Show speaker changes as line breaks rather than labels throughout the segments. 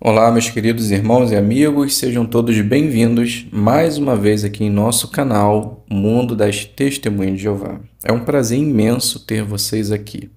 Olá, meus queridos irmãos e amigos, sejam todos bem-vindos mais uma vez aqui em nosso canal Mundo das Testemunhas de Jeová. É um prazer imenso ter vocês aqui.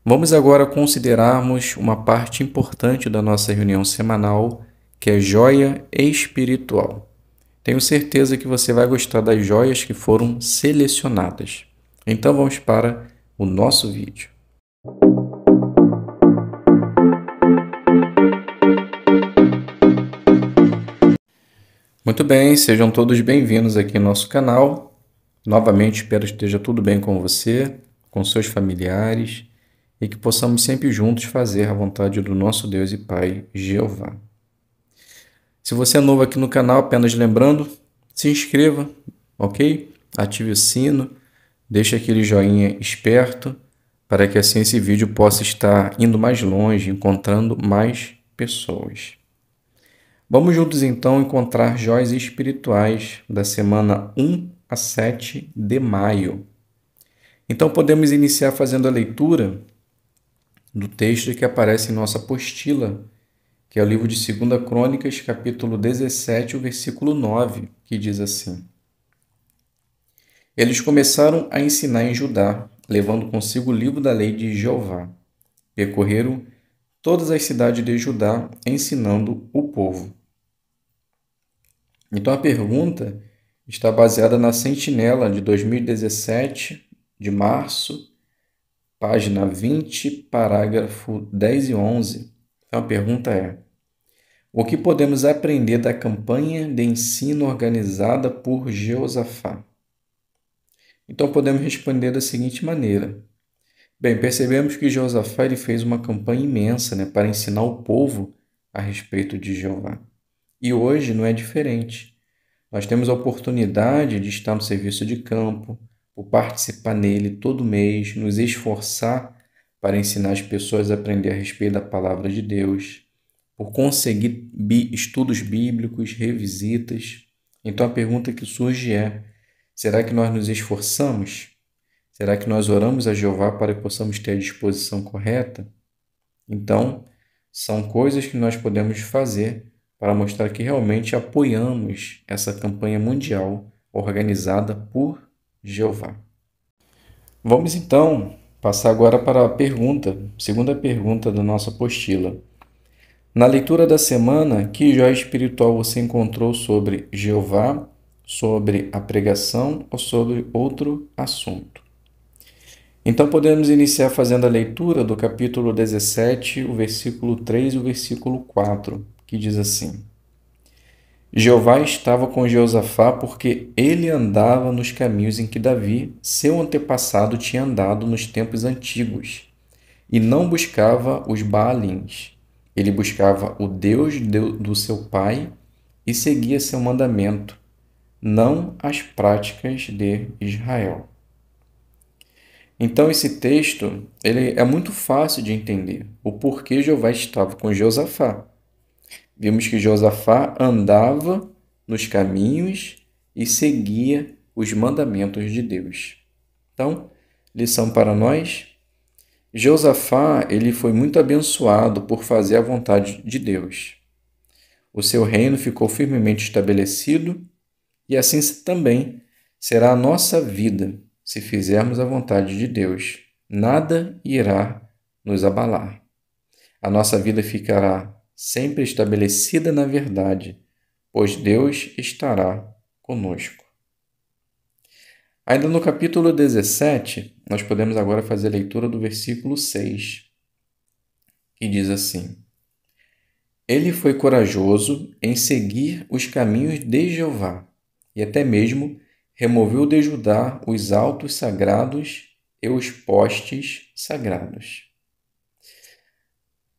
Vamos agora considerarmos uma parte importante da nossa reunião semanal, que é joia espiritual. Tenho certeza que você vai gostar das joias que foram selecionadas. Então vamos para o nosso vídeo. Muito bem, sejam todos bem-vindos aqui no nosso canal. Novamente, espero que esteja tudo bem com você, com seus familiares e que possamos sempre juntos fazer a vontade do nosso Deus e Pai, Jeová. Se você é novo aqui no canal, apenas lembrando, se inscreva, ok? Ative o sino, deixe aquele joinha esperto para que assim esse vídeo possa estar indo mais longe, encontrando mais pessoas. Vamos juntos então encontrar joias espirituais da semana 1 a 7 de maio. Então podemos iniciar fazendo a leitura do texto que aparece em nossa apostila, que é o livro de 2 Crônicas, capítulo 17, o versículo 9, que diz assim: Eles começaram a ensinar em Judá, levando consigo o livro da lei de Jeová. Percorreram todas as cidades de Judá, ensinando o povo. Então a pergunta está baseada na Sentinela de 2017, de março, página 20, parágrafo 10 e 11. Então a pergunta é: o que podemos aprender da campanha de ensino organizada por Jeosafá? Então podemos responder da seguinte maneira. Bem, percebemos que Jeosafá ele fez uma campanha imensa, para ensinar o povo a respeito de Jeová. E hoje não é diferente. Nós temos a oportunidade de estar no serviço de campo, por participar nele todo mês, nos esforçar para ensinar as pessoas a aprender a respeito da palavra de Deus, por conseguir estudos bíblicos, revisitas. Então a pergunta que surge é: será que nós nos esforçamos? Será que nós oramos a Jeová para que possamos ter a disposição correta? Então, são coisas que nós podemos fazer para mostrar que realmente apoiamos essa campanha mundial organizada por Jeová. Vamos então passar agora para a segunda pergunta da nossa apostila. Na leitura da semana, que joia espiritual você encontrou sobre Jeová, sobre a pregação ou sobre outro assunto? Então podemos iniciar fazendo a leitura do capítulo 17, o versículo 3 e o versículo 4, que diz assim: Jeová estava com Jeosafá porque ele andava nos caminhos em que Davi, seu antepassado, tinha andado nos tempos antigos, e não buscava os Baalins. Ele buscava o Deus do seu pai e seguia seu mandamento, não as práticas de Israel. Então esse texto ele é muito fácil de entender o porquê Jeová estava com Jeosafá. Vimos que Jeosafá andava nos caminhos e seguia os mandamentos de Deus. Então, lição para nós: Jeosafá ele foi muito abençoado por fazer a vontade de Deus. O seu reino ficou firmemente estabelecido e assim também será a nossa vida se fizermos a vontade de Deus. Nada irá nos abalar. A nossa vida ficará sempre estabelecida na verdade, pois Deus estará conosco. Ainda no capítulo 17, nós podemos agora fazer a leitura do versículo 6, que diz assim: Ele foi corajoso em seguir os caminhos de Jeová, e até mesmo removeu de Judá os altos sagrados e os postes sagrados.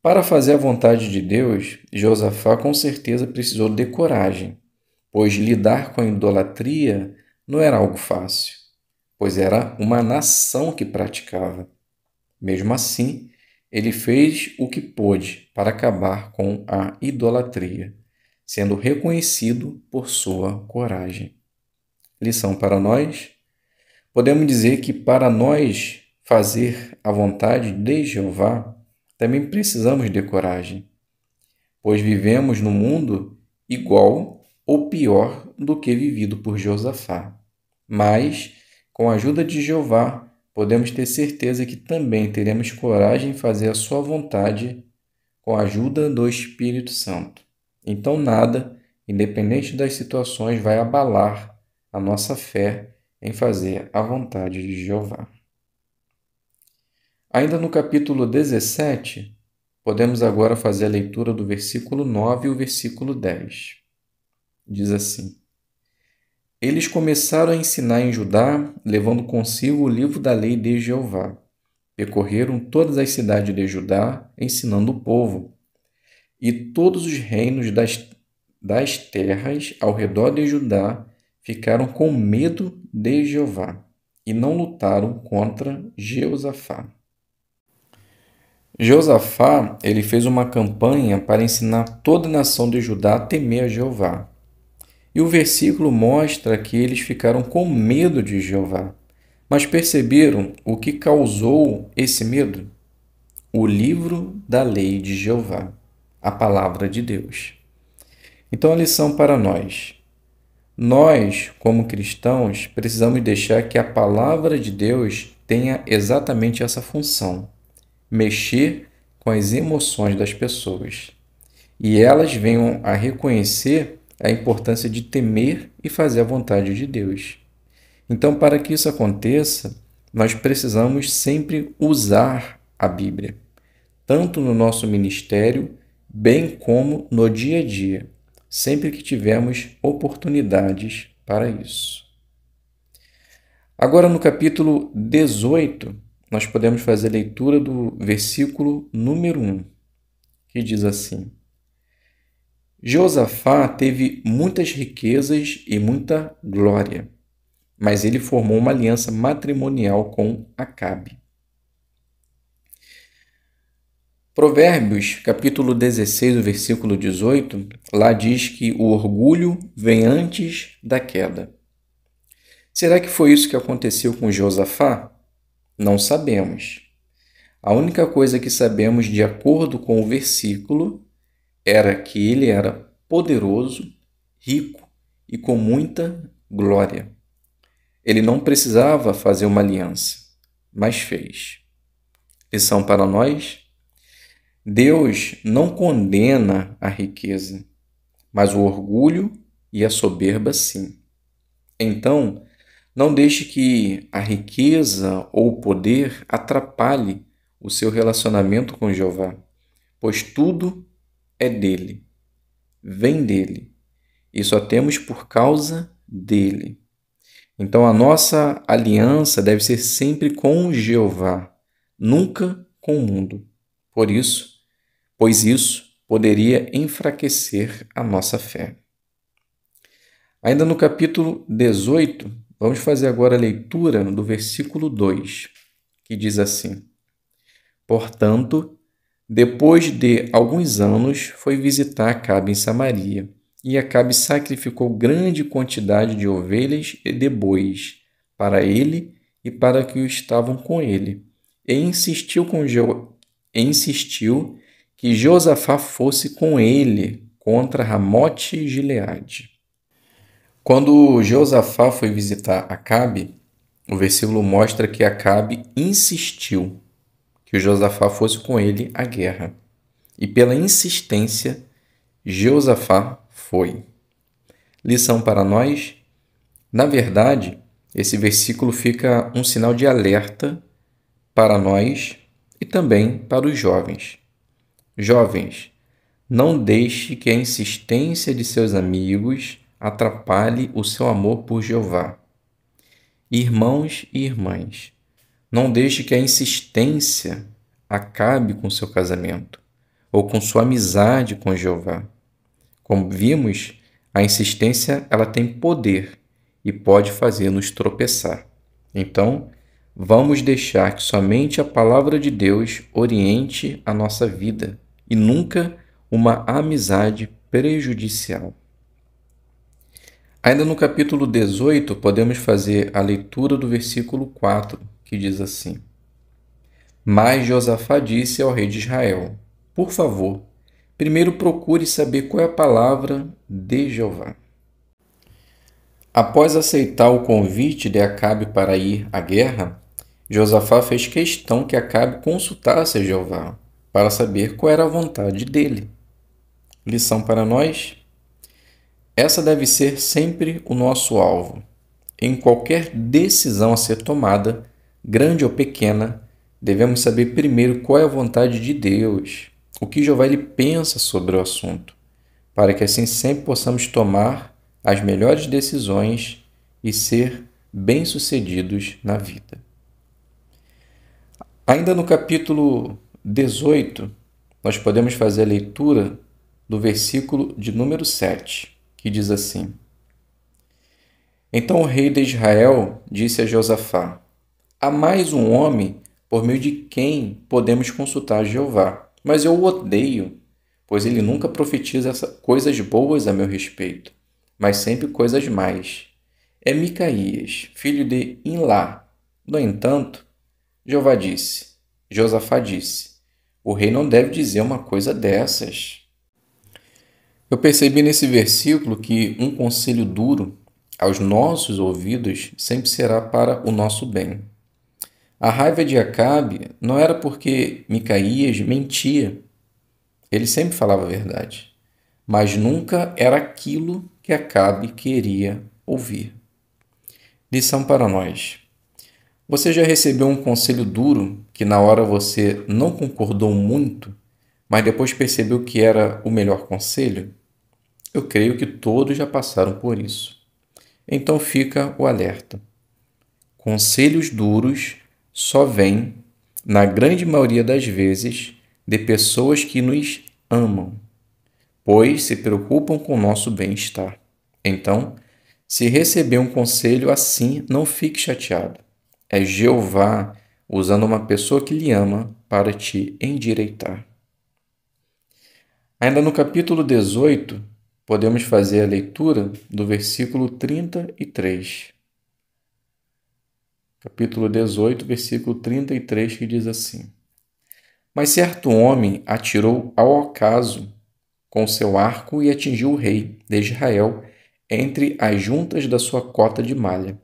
Para fazer a vontade de Deus, Josafá com certeza precisou de coragem, pois lidar com a idolatria não era algo fácil, pois era uma nação que praticava. Mesmo assim, ele fez o que pôde para acabar com a idolatria, sendo reconhecido por sua coragem. Lição para nós: podemos dizer que para nós fazer a vontade de Jeová, também precisamos de coragem. pois vivemos no mundo igual ou pior do que vivido por Josafá. Mas, com a ajuda de Jeová, podemos ter certeza que também teremos coragem em fazer a sua vontade com a ajuda do Espírito Santo. Então, nada, independente das situações, vai abalar a nossa fé em fazer a vontade de Jeová. Ainda no capítulo 17, podemos agora fazer a leitura do versículo 9 e o versículo 10. Diz assim: Eles começaram a ensinar em Judá, levando consigo o livro da lei de Jeová. Percorreram todas as cidades de Judá, ensinando o povo. E todos os reinos das terras ao redor de Judá ficaram com medo de Jeová e não lutaram contra Jeosafá. Josafá, ele fez uma campanha para ensinar toda a nação de Judá a temer a Jeová. E o versículo mostra que eles ficaram com medo de Jeová. Mas perceberam o que causou esse medo? O livro da lei de Jeová, a palavra de Deus. Então, a lição para nós. Nós, como cristãos, precisamos deixar que a palavra de Deus tenha exatamente essa função: mexer com as emoções das pessoas. E elas venham a reconhecer a importância de temer e fazer a vontade de Deus. Então, para que isso aconteça, nós precisamos sempre usar a Bíblia, tanto no nosso ministério, bem como no dia a dia, sempre que tivermos oportunidades para isso. Agora, no capítulo 18, nós podemos fazer a leitura do versículo número 1, que diz assim: Josafá teve muitas riquezas e muita glória, mas ele formou uma aliança matrimonial com Acabe. Provérbios, capítulo 16, o versículo 18, lá diz que o orgulho vem antes da queda. Será que foi isso que aconteceu com Josafá? Não sabemos. A única coisa que sabemos de acordo com o versículo era que ele era poderoso, rico e com muita glória. Ele não precisava fazer uma aliança, mas fez. Lição para nós: Deus não condena a riqueza, mas o orgulho e a soberba sim. Então, não deixe que a riqueza ou o poder atrapalhe o seu relacionamento com Jeová, pois tudo é dele, vem dele, e só temos por causa dele. Então, a nossa aliança deve ser sempre com Jeová, nunca com o mundo. Pois isso poderia enfraquecer a nossa fé. Ainda no capítulo 18, vamos fazer agora a leitura do versículo 2, que diz assim: Portanto, depois de alguns anos, foi visitar Acabe em Samaria, e Acabe sacrificou grande quantidade de ovelhas e de bois para ele e para que estavam com ele, e insistiu que Josafá fosse com ele contra Ramote e Gileade. Quando Josafá foi visitar Acabe, o versículo mostra que Acabe insistiu que Josafá fosse com ele à guerra. E pela insistência, Josafá foi. Lição para nós: na verdade, esse versículo fica um sinal de alerta para nós e também para os jovens. Jovens, não deixe que a insistência de seus amigos atrapalhe o seu amor por Jeová. Irmãos e irmãs, não deixe que a insistência acabe com seu casamento ou com sua amizade com Jeová. Como vimos, a insistência ela tem poder e pode fazer-nos tropeçar. Então, vamos deixar que somente a palavra de Deus oriente a nossa vida e nunca uma amizade prejudicial. Ainda no capítulo 18, podemos fazer a leitura do versículo 4, que diz assim: Mas Josafá disse ao rei de Israel: Por favor, primeiro procure saber qual é a palavra de Jeová. Após aceitar o convite de Acabe para ir à guerra, Josafá fez questão que Acabe consultasse a Jeová para saber qual era a vontade dele. Lição para nós? Essa deve ser sempre o nosso alvo. Em qualquer decisão a ser tomada, grande ou pequena, devemos saber primeiro qual é a vontade de Deus, o que Jeová ele pensa sobre o assunto, para que assim sempre possamos tomar as melhores decisões e ser bem-sucedidos na vida. Ainda no capítulo 18, nós podemos fazer a leitura do versículo de número 7, que diz assim: Então o rei de Israel disse a Josafá: Há mais um homem por meio de quem podemos consultar Jeová, mas eu o odeio, pois ele nunca profetiza coisas boas a meu respeito, mas sempre coisas más. É Micaías, filho de Imlá. No entanto, Josafá disse, o rei não deve dizer uma coisa dessas. Eu percebi nesse versículo que um conselho duro aos nossos ouvidos sempre será para o nosso bem. A raiva de Acabe não era porque Micaías mentia. Ele sempre falava a verdade, mas nunca era aquilo que Acabe queria ouvir. Lição para nós. Você já recebeu um conselho duro que na hora você não concordou muito, mas depois percebeu que era o melhor conselho? Eu creio que todos já passaram por isso. Então fica o alerta. Conselhos duros só vêm, na grande maioria das vezes, de pessoas que nos amam, pois se preocupam com o nosso bem-estar. Então, se receber um conselho assim, não fique chateado. É Jeová usando uma pessoa que lhe ama para te endireitar. Ainda no capítulo 18, podemos fazer a leitura do versículo 33. Capítulo 18, versículo 33, que diz assim: Mas certo homem atirou ao acaso com seu arco e atingiu o rei de Israel entre as juntas da sua cota de malha.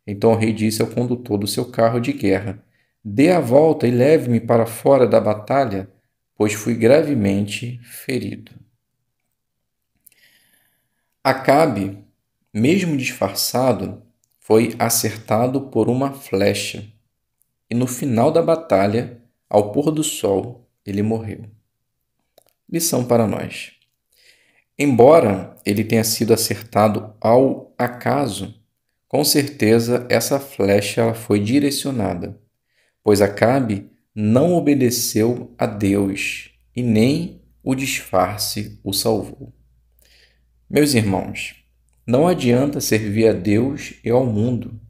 Então o rei disse ao condutor do seu carro de guerra: Dê a volta e leve-me para fora da batalha, pois fui gravemente ferido. Acabe, mesmo disfarçado, foi acertado por uma flecha, e no final da batalha, ao pôr do sol, ele morreu. Lição para nós. Embora ele tenha sido acertado ao acaso, com certeza essa flecha ela foi direcionada, pois Acabe não obedeceu a Deus e nem o disfarce o salvou. Meus irmãos, não adianta servir a Deus e ao mundo.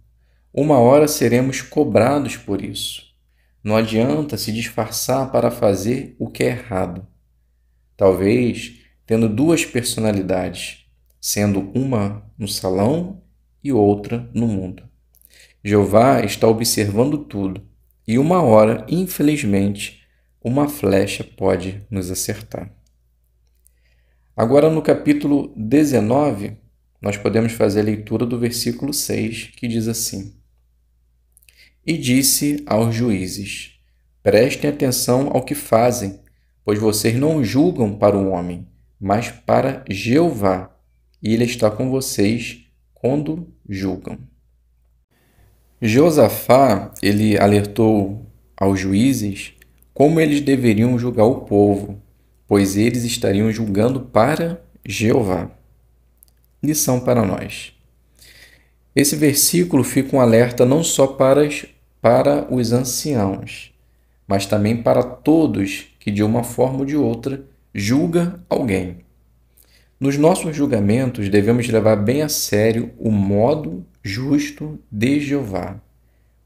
Uma hora seremos cobrados por isso. Não adianta se disfarçar para fazer o que é errado. Talvez tendo duas personalidades, sendo uma no salão e outra no mundo. Jeová está observando tudo e uma hora, infelizmente, uma flecha pode nos acertar. Agora, no capítulo 19, nós podemos fazer a leitura do versículo 6, que diz assim: E disse aos juízes: Prestem atenção ao que fazem, pois vocês não julgam para o homem, mas para Jeová, e ele está com vocês quando julgam. Josafá, ele alertou aos juízes como eles deveriam julgar o povo, pois eles estariam julgando para Jeová. Lição para nós. Esse versículo fica um alerta não só para os anciãos, mas também para todos que, de uma forma ou de outra, julga alguém. Nos nossos julgamentos, devemos levar bem a sério o modo justo de Jeová,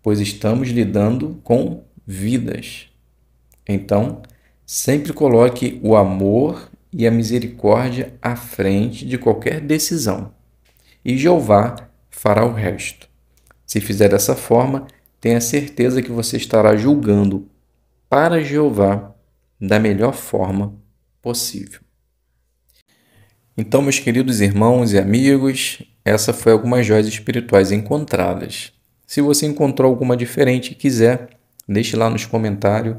pois estamos lidando com vidas. Então, sempre coloque o amor e a misericórdia à frente de qualquer decisão, e Jeová fará o resto. Se fizer dessa forma, tenha certeza que você estará julgando para Jeová da melhor forma possível. Então, meus queridos irmãos e amigos, essa foi algumas joias espirituais encontradas. Se você encontrou alguma diferente e quiser, deixe lá nos comentários,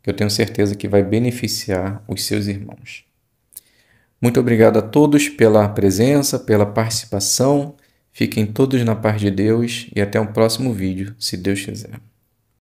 que eu tenho certeza que vai beneficiar os seus irmãos. Muito obrigado a todos pela presença, pela participação. Fiquem todos na paz de Deus e até o próximo vídeo, se Deus quiser.